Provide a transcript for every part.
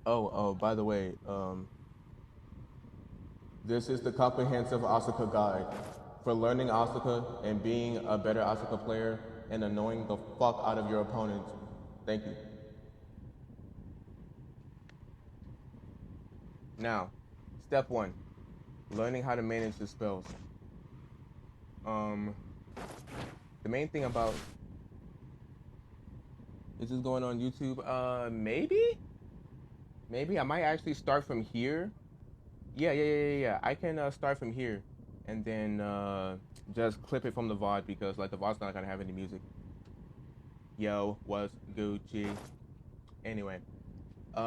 Oh, by the way, this is the comprehensive Asuka guide for learning Asuka and being a better Asuka player and annoying the fuck out of your opponent. Thank you. Now, step one, learning how to manage the spells. Um, the main thing about is this going on YouTube? Maybe I might actually start from here. Yeah. I can start from here and then just clip it from the VOD because like the VOD's not gonna have any music. Yo, what's Gucci? Anyway,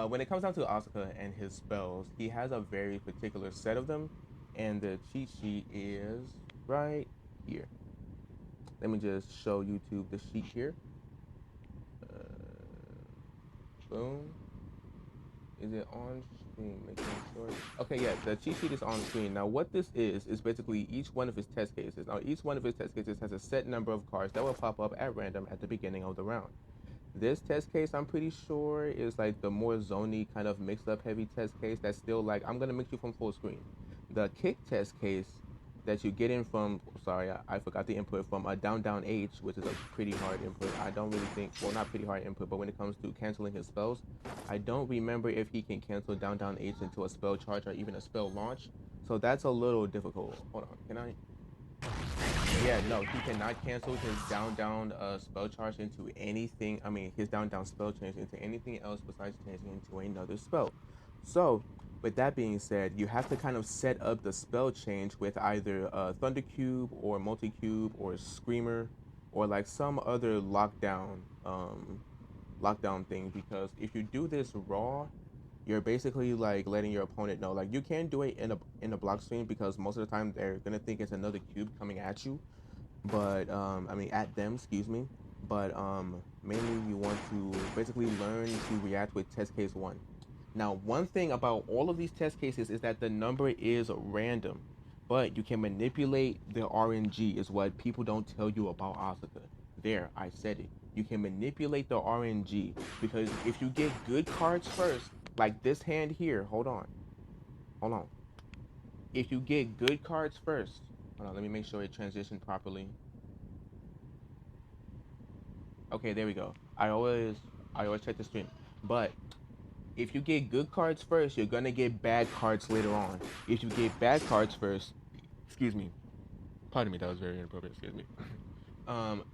when it comes down to Asuka and his spells, he has a very particular set of them, and the cheat sheet is right here. Let me just show YouTube the sheet here. Boom. Is it on screen? Making sure. Okay, yeah, the cheat sheet is on screen. Now, what this is basically each one of his test cases. Now, each one of his test cases has a set number of cards that will pop up at random at the beginning of the round. This test case, I'm pretty sure, is like the more zony kind of mixed up heavy test case that's still like, I'm going to mix you from full screen. The kick test case that you get in from, sorry, I forgot the input from a down H, which is a pretty hard input. I don't really think, well, not pretty hard input, but when it comes to canceling his spells, I don't remember if he can cancel down H into a spell charge or even a spell launch. So that's a little difficult. Hold on, can I? Yeah, no, he cannot cancel his down spell charge into anything. I mean, his down spell change into anything else besides changing into another spell. So, with that being said, you have to kind of set up the spell change with either Thunder Cube or Multi Cube or Screamer or like some other lockdown thing because if you do this raw, you're basically like letting your opponent know like you can do it in a block stream because most of the time they're gonna think it's another cube coming at you, but I mean at them, excuse me. But mainly you want to basically learn to react with test case one. Now, one thing about all of these test cases is that the number is random, but you can manipulate the RNG, is what people don't tell you about Asuka. There, I said it. You can manipulate the RNG because if you get good cards first, like this hand here, hold on. If you get good cards first, hold on, let me make sure it transitioned properly. Okay, there we go. I always check the stream, but if you get good cards first, you're gonna get bad cards later on. If you get bad cards first, excuse me, pardon me, that was very inappropriate. Excuse me. Um,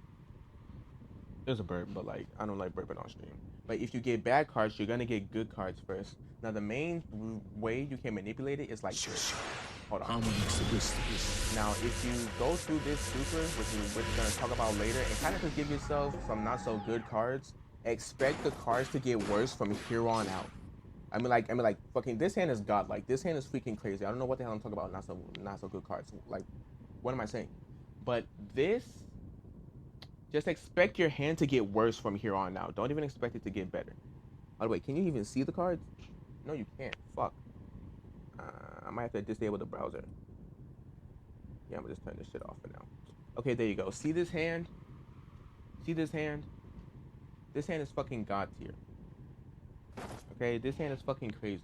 there's a burp, but like I don't like burping on stream. But if you get bad cards, you're gonna get good cards first. Now the main way you can manipulate it is like this. Hold on. Now if you go through this super, which we're gonna talk about later, and kind of just give yourself some not so good cards, expect the cards to get worse from here on out. I mean, like, fucking. This hand is godlike. This hand is freaking crazy. I don't know what the hell I'm talking about. Not so good cards. Like, what am I saying? But this, just expect your hand to get worse from here on out. Don't even expect it to get better. By the way, can you even see the cards? No, you can't. Fuck. I might have to disable the browser. Yeah, I'm gonna just turn this shit off for now. Okay, there you go. See this hand? See this hand? This hand is fucking god tier. Okay, this hand is fucking crazy.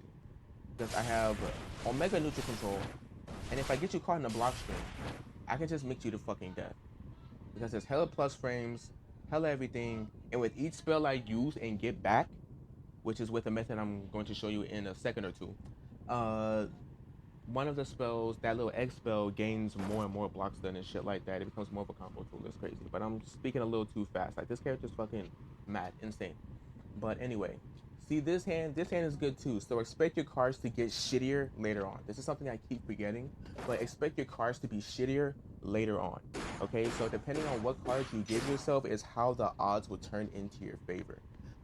Because I have Omega neutral control, and if I get you caught in a block string, I can just mix you to fucking death. Because there's hella plus frames, hella everything, and with each spell I use and get back, which is with a method I'm going to show you in a second or two, uh, one of the spells, that little X spell, gains more and more blocks done and shit like that. It becomes more of a combo tool. It's crazy. But I'm speaking a little too fast. Like, this character's fucking mad, insane. But anyway, see this hand? This hand is good too. So expect your cards to get shittier later on. This is something I keep forgetting, but expect your cards to be shittier later on. Okay, so depending on what cards you give yourself is how the odds will turn into your favor.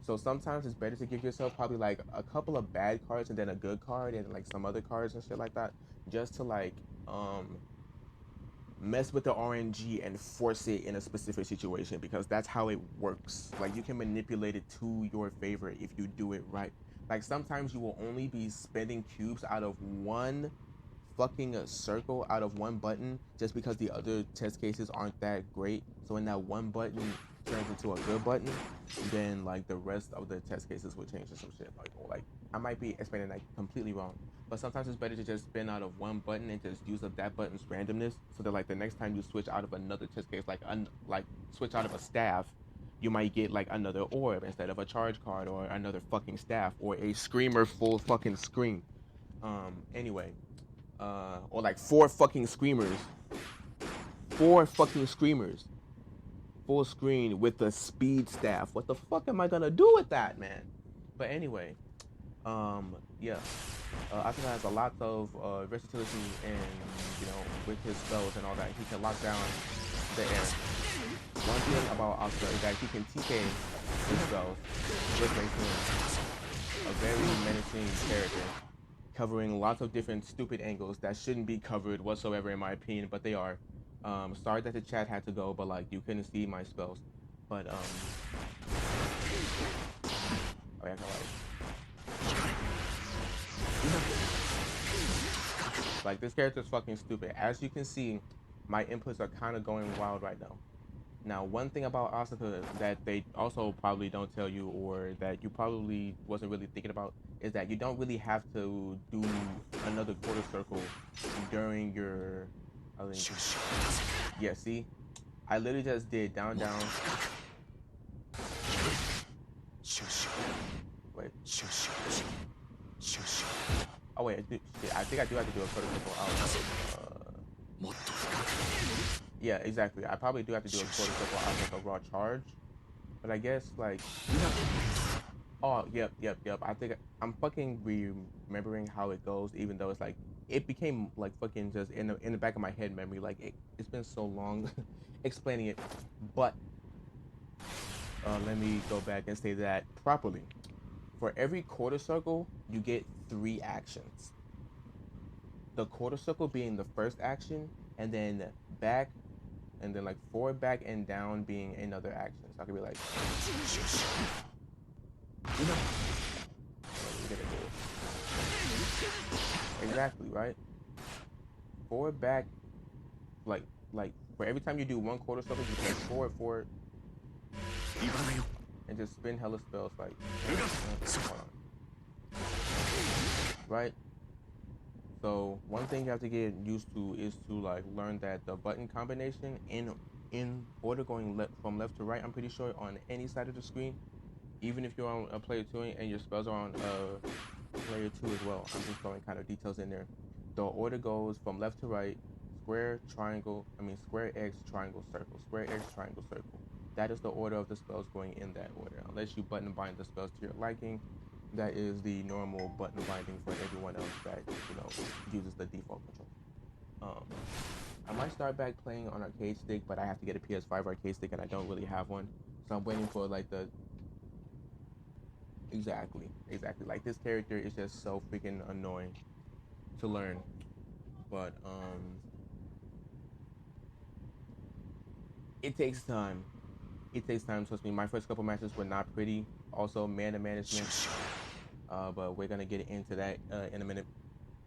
So sometimes it's better to give yourself probably like a couple of bad cards and then a good card and like some other cards and shit like that, just to like um mess with the RNG and force it in a specific situation because that's how it works. Like you can manipulate it to your favor if you do it right. Like sometimes you will only be spending cubes out of one fucking circle out of one button just because the other test cases aren't that great. So in that one button, turns into a good button, then like the rest of the test cases will change or some shit. Like, or like I might be explaining that completely wrong, but sometimes it's better to just spin out of one button and just use up that button's randomness, so that like the next time you switch out of another test case, like switch out of a staff, you might get like another orb instead of a charge card or another fucking staff or a screamer full fucking scream. Anyway, or like four fucking screamers full screen with the speed staff. What the fuck am I gonna do with that, man? But anyway, yeah. Asuka has a lot of versatility and, you know, with his spells and all that. He can lock down the air. One thing about Asuka is that he can TK his spells, which makes him a very menacing character, covering lots of different stupid angles that shouldn't be covered whatsoever in my opinion, but they are. Sorry that the chat had to go, but like you couldn't see my spells. But oh yeah, like this character is fucking stupid. As you can see, my inputs are kind of going wild right now. Now, one thing about Asuka that they also probably don't tell you, or that you probably wasn't really thinking about, is that you don't really have to do another quarter circle during your. I think, yeah, see, I literally just did down, down. Wait. Oh wait, I think I do have to do a quarter circle out. Yeah, exactly. I probably do have to do a quarter circle out of a raw charge, but I guess like. Oh, yep. I think I'm fucking remembering how it goes, even though it's like it became like fucking just in the back of my head memory. Like it's been so long explaining it, but let me go back and say that properly. For every quarter circle, you get 3 actions. The quarter circle being the first action, and then back, and then like forward, back, and down being another action. So I could be like. Exactly, right? Forward, back, like for every time you do one quarter circle, you press forward, and just spin hella spells like, right? So one thing you have to get used to is to like learn that the button combination in order going from left to right, I'm pretty sure on any side of the screen, even if you're on a player 2 and your spells are on player 2 as well. I'm just throwing kind of details in there. The order goes from left to right: square, square, X, triangle, circle, square, X, triangle, circle. That is the order of the spells going in that order. Unless you button bind the spells to your liking, that is the normal button binding for everyone else that, you know, uses the default control. I might start back playing on arcade stick, but I have to get a PS5 arcade stick and I don't really have one. So I'm waiting for like the. Exactly. Like this character is just so freaking annoying to learn. But it takes time. Trust me. My first couple matches were not pretty. Also, mana management. But we're gonna get into that in a minute.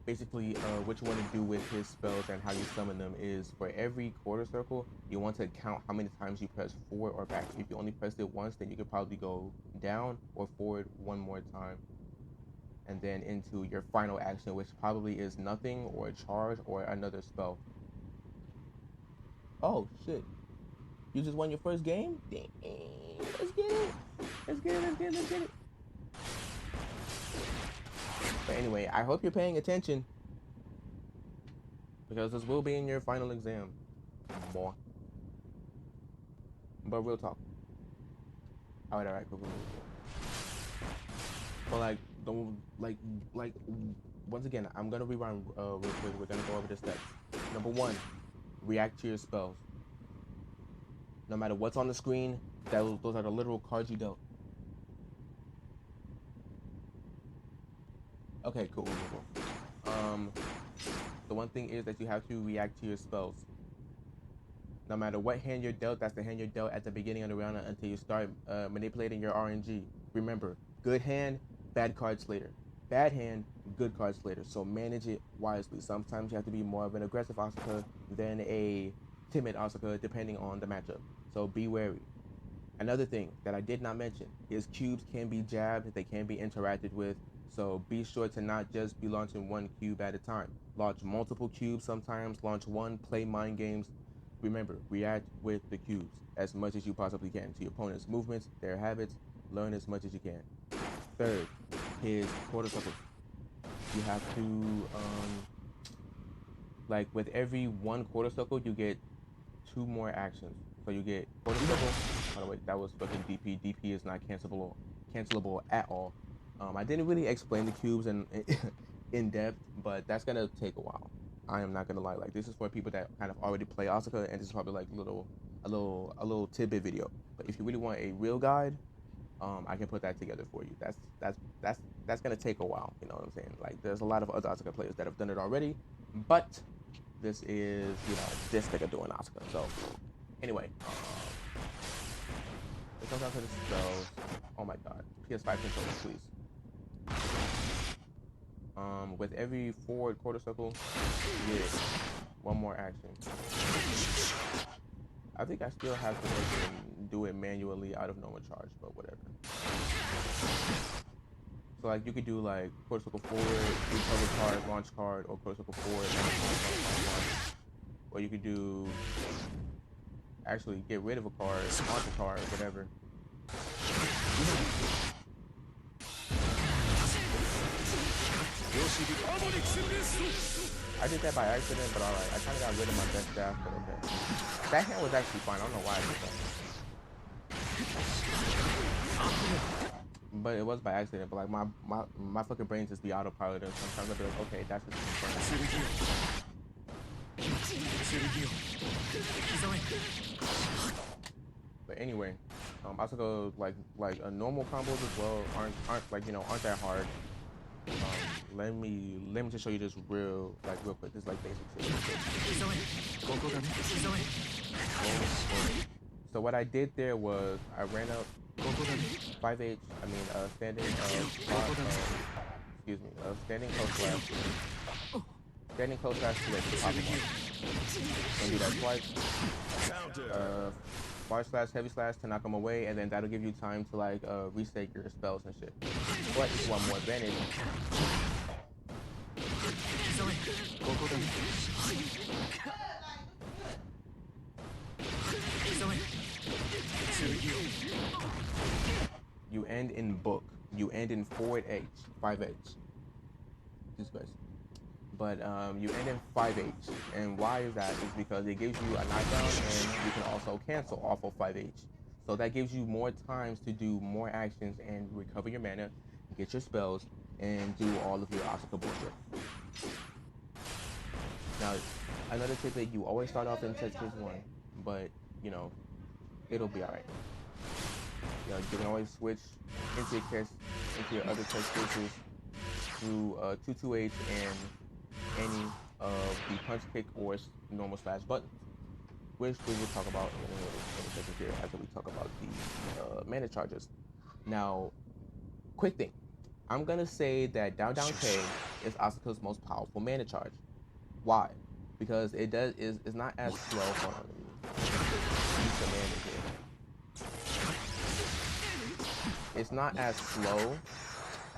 Basically, what you want to do with his spells and how you summon them is for every quarter circle, you want to count how many times you press forward or back. If you only pressed it once, then you could probably go down or forward one more time, and then into your final action, which probably is nothing or a charge or another spell. Oh shit! You just won your first game? Dang, let's get it! Let's get it! But anyway, I hope you're paying attention, because this will be in your final exam, boy. But real talk. Alright, cool. But like, don't like once again, I'm gonna rewind real quick. We're gonna go over the steps. Number 1, react to your spells. No matter what's on the screen, those are the literal cards you dealt. Okay, cool. The one thing is that you have to react to your spells. No matter what hand you're dealt, that's the hand you're dealt at the beginning of the round until you start manipulating your RNG. Remember, good hand, bad cards later. Bad hand, good cards later. So manage it wisely. Sometimes you have to be more of an aggressive Asuka than a timid Asuka, depending on the matchup. So be wary. Another thing that I did not mention is cubes can be jabbed, they can be interacted with. So be sure to not just be launching one cube at a time. Launch multiple cubes sometimes, launch one, play mind games. Remember, react with the cubes as much as you possibly can to your opponent's movements, their habits, learn as much as you can. Third is quarter circles. You have to, like with every one quarter circle, you get two more actions. So you get quarter circle. By the way, that was fucking DP. DP is not cancelable at all. I didn't really explain the cubes in depth, but that's gonna take a while. I am not gonna lie. Like this is for people that kind of already play Asuka, and this is probably like a little tidbit video. But if you really want a real guide, I can put that together for you. That's gonna take a while. You know what I'm saying? Like there's a lot of other Asuka players that have done it already, but this is this nigga doing Asuka. So anyway, it comes down to the spells. Oh my god, PS5 controller, please. With every forward quarter circle, you get one more action. I think I still have to do it manually out of normal charge, but whatever. So like you could do like quarter circle forward, recover card, launch card, or quarter circle forward, launch. Or you could do actually get rid of a card, launch a card, whatever. I did that by accident, but alright. I kind of got rid of my best staff, but okay. That hand was actually fine. I don't know why I did that. But it was by accident. But like my fucking brain just be autopilot, and sometimes I'll be like, okay, that's just fun. But anyway, Asuka like a normal combos as well aren't that hard. Let me just show you this real quick. This is like basic shit. So what I did there was I ran up 5H. Standing standing close slash. Standing close slash split to pop him up. And do that twice. Far slash, heavy slash to knock them away, and then that'll give you time to like reset your spells and shit. But one more advantage. You end in book. You end in forward H, 5H. This guys. But you end in 5H. And why is that? Is because it gives you a knockdown and you can also cancel off of 5H. So that gives you more times to do more actions and recover your mana, get your spells, and do all of your Asuka bullshit. Now, another tip that you always start off in test case 1, but it'll be alright. You can always switch into your other test cases through 228 and any of the punch kick or normal slash buttons, which we will talk about in a second here after we talk about the mana charges. Now, quick thing, I'm gonna say that down K is Asuka's most powerful mana charge. Why? Because it's not as slow. Hold on, let me use the mana here. It's not as slow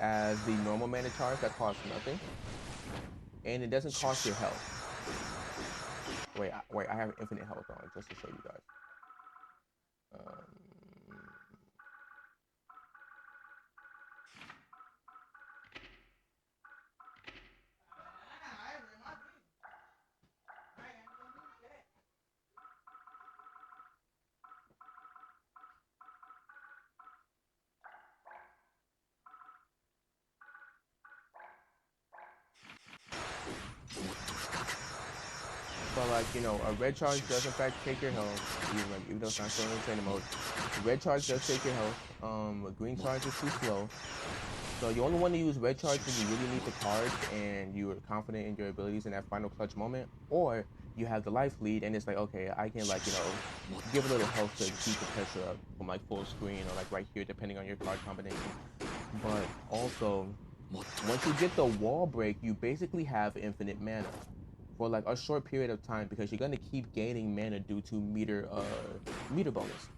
as the normal mana charge that costs nothing. And it doesn't cost your health. Wait, I have infinite health on just to show you guys. But a red charge does in fact take your health, even though it's not showing in training mode. Red charge does take your health. Green charge is too slow. So you only want to use red charge when you really need the cards and you are confident in your abilities in that final clutch moment, or you have the life lead and it's like, okay, I can give a little health to keep the pressure up from full screen or right here, depending on your card combination. But also, once you get the wall break, you basically have infinite mana for a short period of time because you're gonna keep gaining mana due to meter bonus.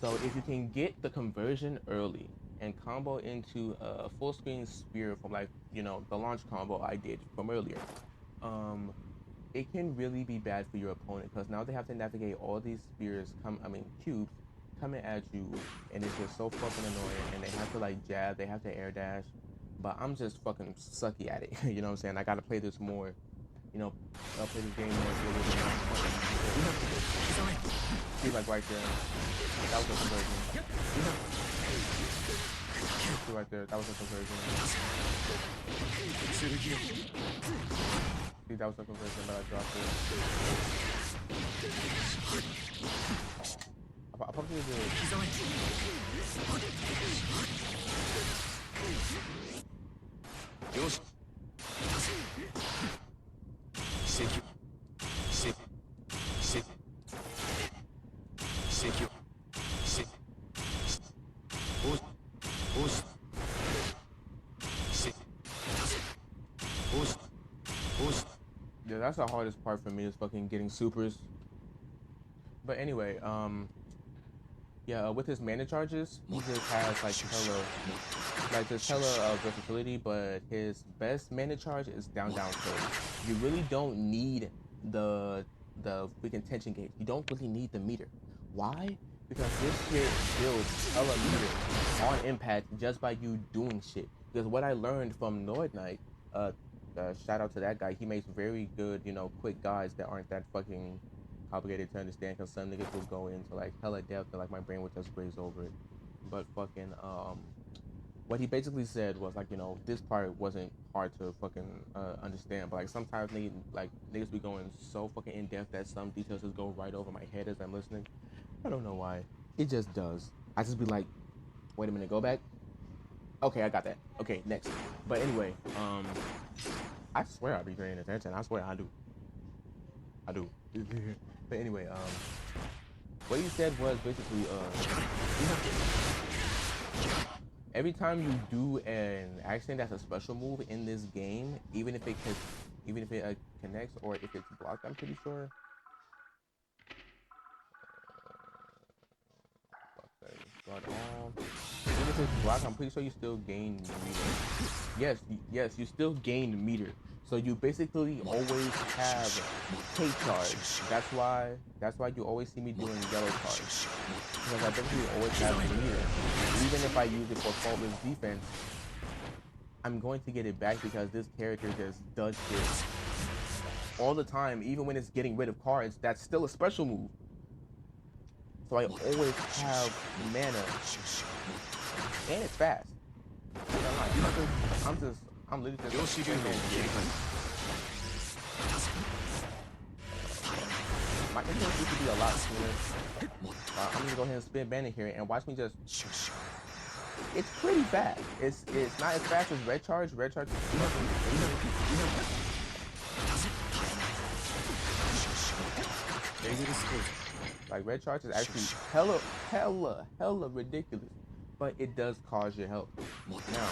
So if you can get the conversion early and combo into a full screen spear from like the launch combo I did from earlier, um, it can really be bad for your opponent because now they have to navigate all these spears cubes coming at you, and it's just so fucking annoying. And they have to like jab, they have to air dash, but I'm just fucking sucky at it. You know what I'm saying? I gotta play this more. I'll play this game more. So a little bit more. See, like right there, that was a conversion. See right there, that was a conversion. See, that was a conversion, but I dropped it. I probably did. Yeah, that's the hardest part for me is fucking getting supers. But anyway, yeah, with his mana charges, he just has just hella versatility. But his best mana charge is down kill. You really don't need the freaking tension gauge. You don't really need the meter. Why? Because this shit builds hella meter on impact just by you doing shit. Because what I learned from Nord Knight, shout out to that guy. He makes very good, quick guides that aren't that fucking complicated to understand. Because some niggas will go into like hella depth and like my brain would just graze over it. But fucking what he basically said was like, this part wasn't hard to fucking understand. But like sometimes niggas be going so fucking in depth that some details just go right over my head as I'm listening. I don't know why. It just does. I just be like, wait a minute, go back. Okay, I got that. Okay, next. But anyway, I swear I be paying attention. I swear I do. I do. But anyway, what he said was basically, every time you do an action that's a special move in this game, even if it connects or if it's blocked, I'm pretty sure. Even if it's blocked, I'm pretty sure you still gain meter. Yes, you still gain meter. So you basically always have K charge. That's why you always see me doing yellow charge. Because I basically always have meter. Even if I use it for faultless defense, I'm going to get it back because this character just does this all the time. Even when it's getting rid of cards, that's still a special move. So I always have mana, and it's fast. I'm literally just. My internet used to be a lot sooner. I'm gonna go ahead and spin bandit here and watch me just. It's pretty fast. It's not as fast as red charge. Red charge is like red charge is actually hella ridiculous, but it does cause your health. Now,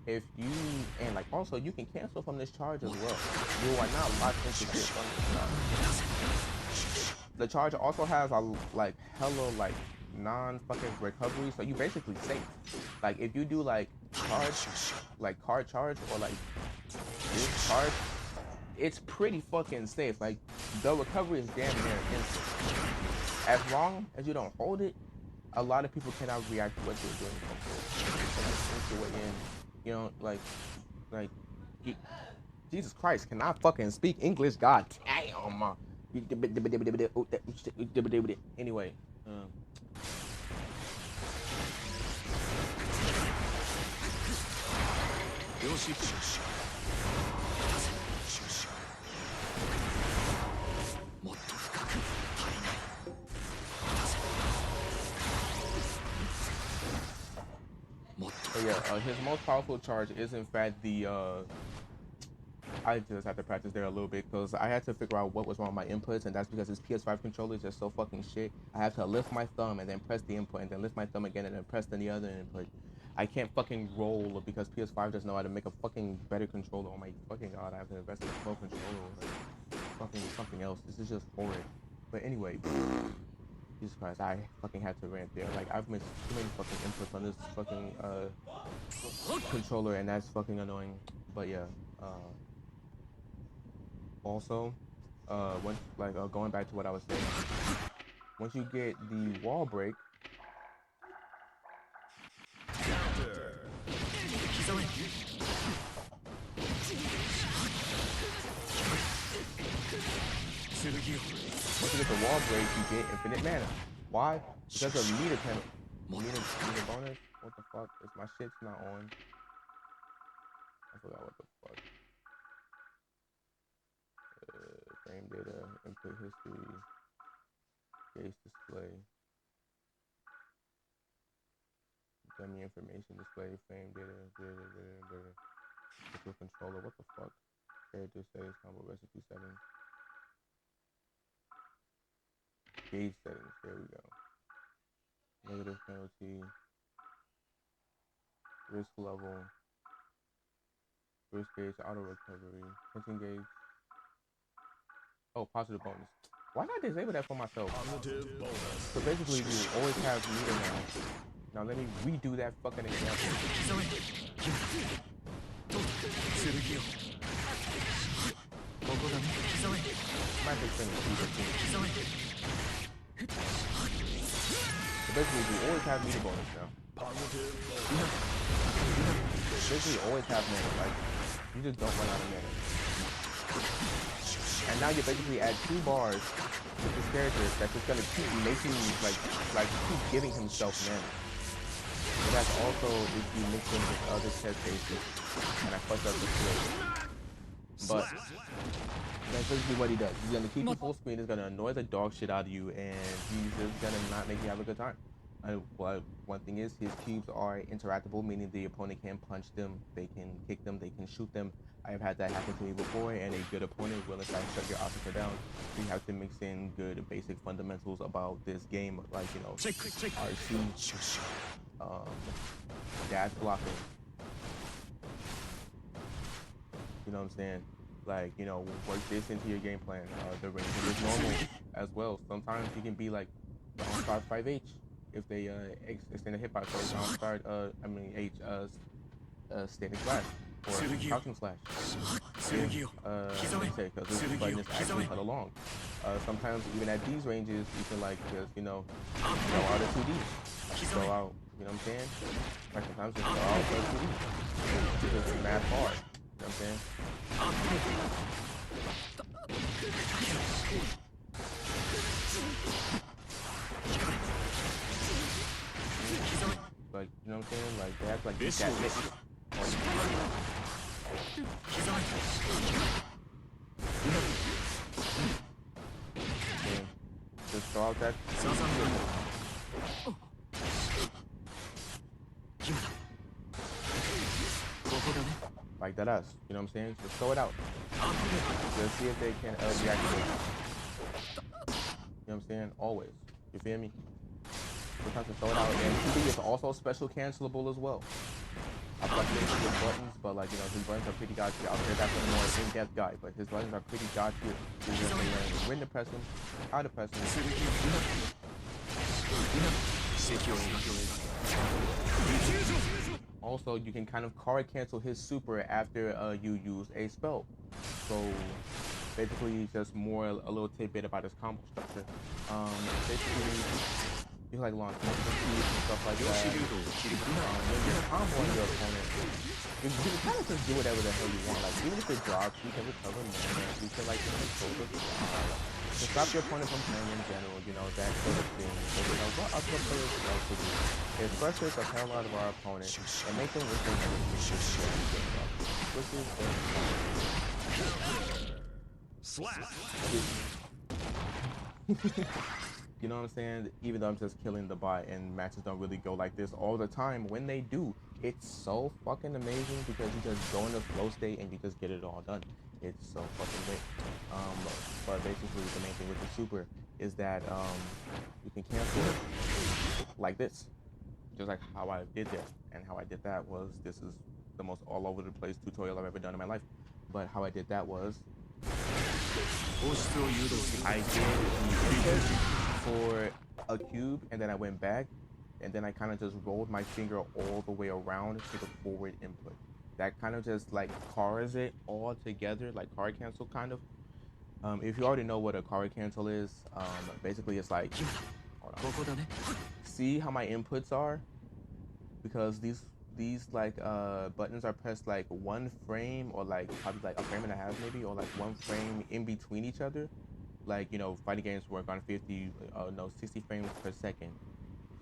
if you and like also you can cancel from this charge as well. You are not locked into shit from this charge. The charge also has a like hella like non-fucking recovery, so you basically safe. Like if you do like charge, like card charge or like this charge, it's pretty fucking safe. Like the recovery is damn near instant. As long as you don't hold it, a lot of people cannot react to what you're doing. Jesus Christ, can I fucking speak English? God damn. Anyway, so yeah, his most powerful charge is in fact the I just have to practice there a little bit because I had to figure out what was wrong with my inputs, and that's because his PS5 controller is just so fucking shit. I have to lift my thumb and then press the input, and then lift my thumb again and then press the other input. I can't fucking roll because PS5 doesn't know how to make a fucking better controller. Oh my fucking god, I have to invest in a 12 controller or fucking something else. This is just horrid. But anyway, Jesus Christ, I fucking had to rant there. Like, I've missed too many fucking inputs on this fucking controller, and that's fucking annoying. But yeah, also, once like going back to what I was saying, once you get the wall break, once you get the wall break, you get infinite mana. Why? Because of meter penalty. Meter bonus. What the fuck? Is my shit's not on? I forgot what the fuck. Frame data, input history, gauge display, dummy information display, frame data, virtual controller. What the fuck? Character settings, combo recipe settings, gauge settings. There we go. Negative penalty, risk level, risk gauge, auto recovery, tension gauge. Oh, positive bonus. Why not disable that for myself? So basically, you always have meter now. Now let me redo that fucking example. Might be finished. So basically, you always have meter bonus now. Basically, you always have mana. Like, you just don't run out of mana. And now you basically add 2 bars with this character that's just gonna keep making like keep giving himself mana. But that's also if you mix him with other test cases. And I fucked up the play. But that's basically what he does. He's gonna keep you full screen, he's gonna annoy the dog shit out of you, and he's just gonna not make you have a good time. Well, one thing is, his cubes are interactable, meaning the opponent can punch them, they can kick them, they can shoot them. I've had that happen to me before, and a good opponent will in fact shut your asuka down. So you have to mix in good basic fundamentals about this game, like, you know, RC, dash blocking. You know what I'm saying? Like, you know, work this into your game plan. The range is normal as well. Sometimes you can be like down start 5H if they extend a hitbox, or down start H standing slash or crouching slash. Because this button is actually cut along. Sometimes even at these ranges, you can like just, you know, throw out a 2D. Throw out, you know what I'm saying? Like sometimes just throw out a 2D. Just mad hard. You know what I'm saying? But you know what I'm saying? Like they act like you got mixed. Just throw out that. Like that us, you know what I'm saying? Just throw it out. Just see if they can deactivate. You know what I'm saying? Always. You feel me? Sometimes just throw it out. And TV is also special cancelable as well. I've got his buttons, but like, you know, his buttons are pretty god tier. I'll say that's a more in-depth guy, but his buttons are pretty god tier. You just learn when to press them, how to press them. Also, you can kind of card cancel his super after you use a spell. So basically, just more a little tidbit about his combo structure. Basically, you like launch and stuff like that. When you're comboing your opponent, you can kind of just do whatever the hell you want. Like even if it drops, you can recover mana. You can like control the to stop your opponent from playing in general, you know, that sort of thing. So, you know, what other players love to do is frustrate the hell out of our opponent and make them wish they never you know what I'm saying? Even though I'm just killing the bot and matches don't really go like this all the time, when they do, it's so fucking amazing because you just go in the flow state and you just get it all done. It's so fucking great. But basically the main thing with the super is that you can cancel it like this. Just like how I did that. And how I did that was, this is the most all over the place tutorial I've ever done in my life. But how I did that was, I did the input for a cube and then I went back, and then I kind of just rolled my finger all the way around to the forward input. That kind of just like cars it all together, like car cancel kind of. If you already know what a car cancel is, basically it's like, hold on. See how my inputs are? Because these like buttons are pressed like one frame, or like probably like a frame and a half maybe, or like one frame in between each other. Like, you know, fighting games work on 60 frames per second.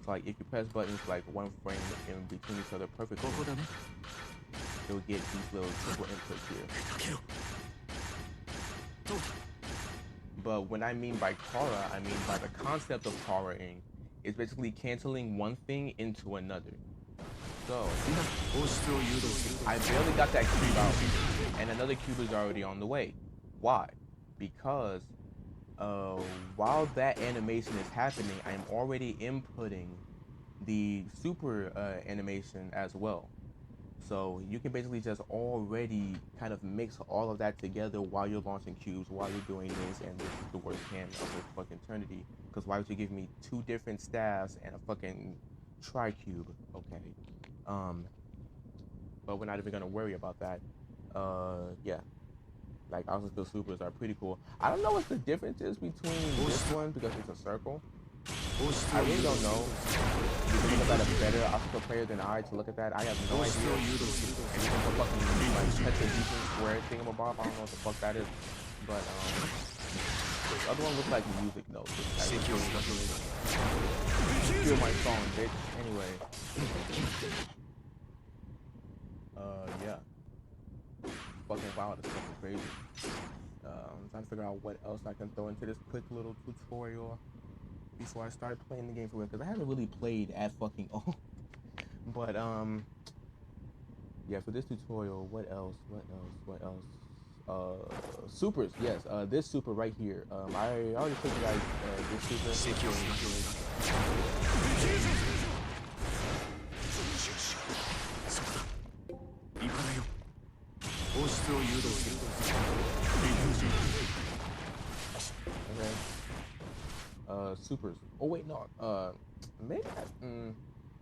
So like if you press buttons like one frame in between each other perfectly, you'll get these little triple inputs here. But when I mean by Kara, I mean by the concept of Karaing. It's basically canceling one thing into another. So I barely got that cube out, and another cube is already on the way. Why? Because while that animation is happening, I am already inputting the super animation as well. So you can basically just already kind of mix all of that together while you're launching cubes, while you're doing this, and this is the worst hand of the fucking eternity. Because why would you give me two different staffs and a fucking tri-cube? Okay. But we're not even gonna worry about that. Yeah. Like obstacle supers are pretty cool. I don't know what the difference is between this one because it's a circle. I really don't know. You can look at a better obstacle player than I to look at that. I have no idea. And even for fucking like tetrahedron square thingamabob, I don't know what the fuck that is. But the other one looks like music notes. Feel my song, bitch. Anyway. Yeah. Fucking wild, it's fucking crazy. I'm trying to figure out what else I can throw into this quick little tutorial before I start playing the game for real, because I haven't really played at fucking all. But yeah, for this tutorial, what else? Supers, yes. This super right here. I already told you guys this super. Okay. Supers. Oh wait, no. Maybe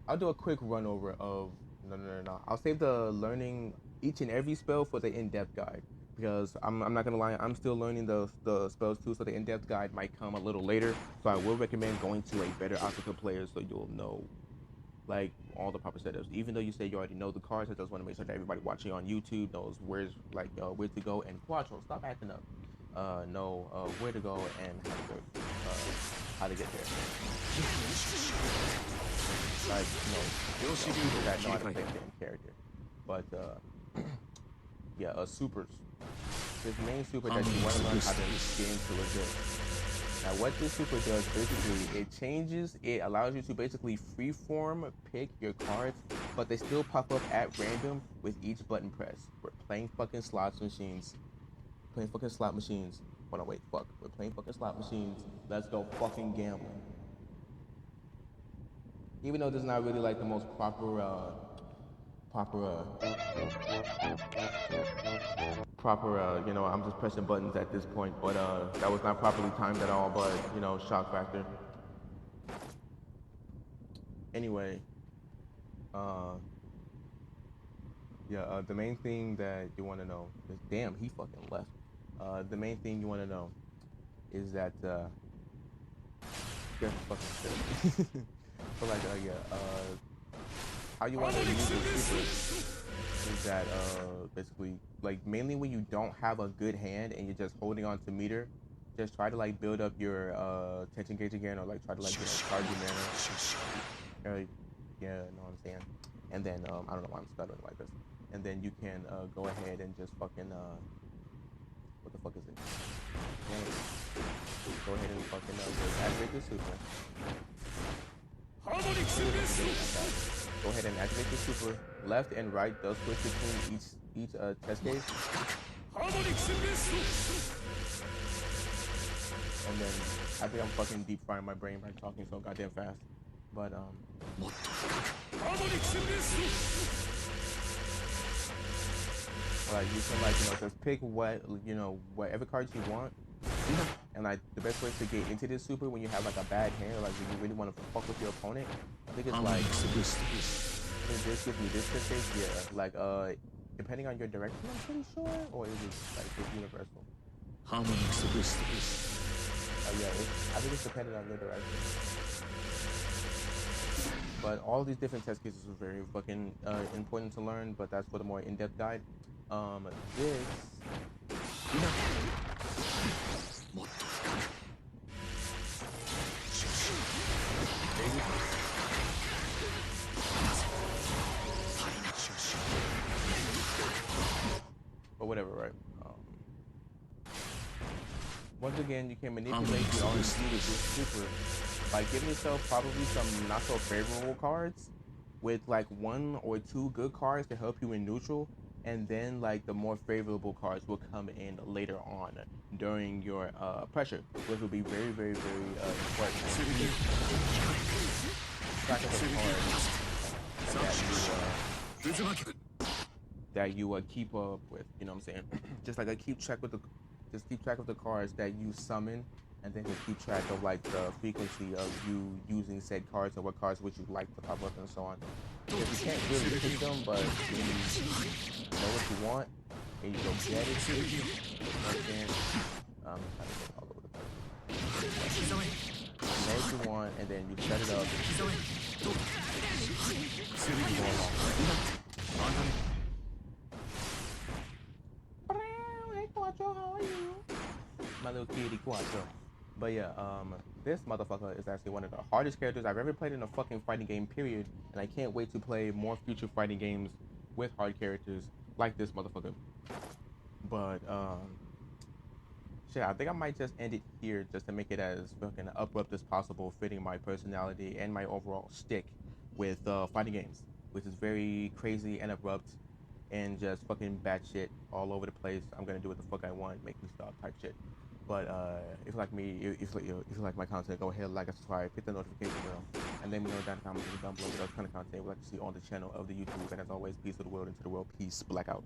I'll do a quick run over of no. I'll save the learning each and every spell for the in-depth guide, because I'm not gonna lie, I'm still learning the spells too, so the in-depth guide might come a little later. So I will recommend going to a better Asuka player so you'll know like all the proper setups. Even though you say you already know the cards, I just want to make sure that everybody watching on YouTube knows where to go. And Quattro, stop acting up. Know where to go and how to get there. Like, you know that know how to play the character. But yeah, supers. This main super that you want to learn how to get into legit. Now what this super does, basically, it allows you to basically freeform pick your cards, but they still pop up at random with each button press. We're playing fucking slot machines. Hold on, wait, fuck. We're playing fucking slot machines. Let's go fucking gambling. Even though this is not really like the most proper, you know, I'm just pressing buttons at this point, but that was not properly timed at all, but, you know, shock factor. Anyway, yeah, the main thing that you want to know is, damn, he fucking left. The main thing you want to know is that, fucking shit. So like, how you want to use this super is that basically, like, mainly when you don't have a good hand and you're just holding on to meter, just try to like build up your tension gauge again, or like try to like, you know, charge your mana. Yeah, know what I'm saying. And then I don't know why I'm stuttering like this. And then you can go ahead and just fucking what the fuck is it? Go ahead and fucking activate the super. Go ahead and activate the super. Left and right does switch between each test case. And then I think I'm fucking deep frying my brain by talking so goddamn fast. But like you can, like, you know, just pick what, you know, whatever cards you want. And like the best way to get into this super when you have like a bad hand, or like when you really want to fuck with your opponent, I think it's like I think this gives me this perspective. Yeah, like depending on your direction, I'm pretty sure, or is it like just universal? Yeah, I think it's dependent on your direction. But all these different test cases are very fucking important to learn. But that's for the more in-depth guide. This maybe, but whatever, right? Once again, you can manipulate the RNG with this super by giving yourself probably some not so favorable cards with like one or two good cards to help you in neutral, and then like the more favorable cards will come in later on during your pressure, which will be very, very, very important. Track of the cards that you keep up with. You know what I'm saying? Just like I keep track with the, just keep track of the cards that you summon, and then just keep track of like the frequency of you using said cards and what cards would you like to pop up and so on. Because you can't really pick them, but when you know what you want and you go get it, you know what I'm saying? Kind of go all over the place. You know what you want, and then you set it up. You go along. My little kitty Quattro. But yeah, this motherfucker is actually one of the hardest characters I've ever played in a fucking fighting game, period. And I can't wait to play more future fighting games with hard characters like this motherfucker. But shit, I think I might just end it here just to make it as fucking abrupt as possible, fitting my personality and my overall stick with fighting games, which is very crazy and abrupt and just fucking batshit all over the place. I'm gonna do what the fuck I want, make me stop type shit. But if you like me, if you like my content, go ahead, like and subscribe, hit the notification bell, and let me know down in the comments down below what kind of content you would like to see on the channel of the YouTube. And as always, peace to the world and to the world, peace, blackout.